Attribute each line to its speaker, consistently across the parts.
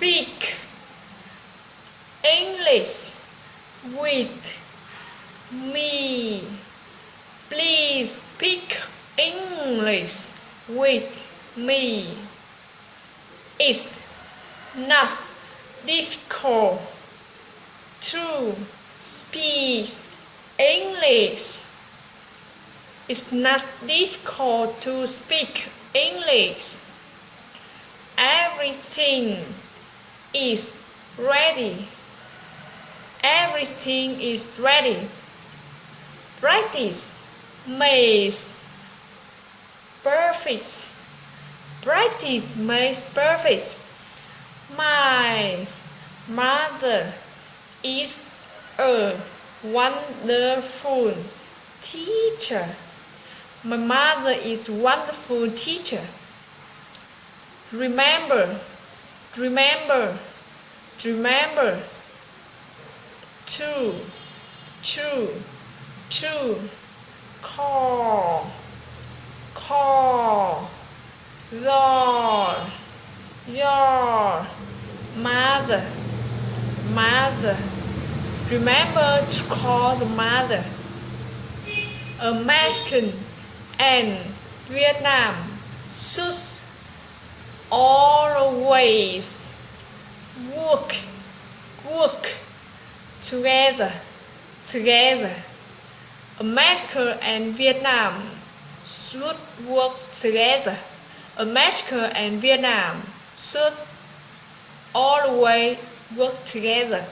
Speaker 1: speak English with me. Please speak English with me. It's not difficult to speak English. It's not difficult to speak English. Everything is ready. Everything is ready. Practice makes perfect. Practice makes perfect. My mother is a wonderful teacher. My mother is a wonderful teacher. Remember, remember, remember. To call your mother. Remember to call the mother. American and Vietnam should always work together. America and Vietnam should work together. America and Vietnam should always work together.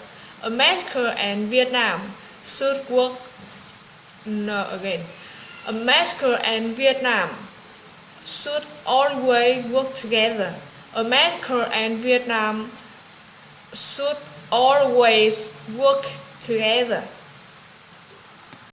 Speaker 1: America and Vietnam should work. America and Vietnam should always work together. America and Vietnam should always work together.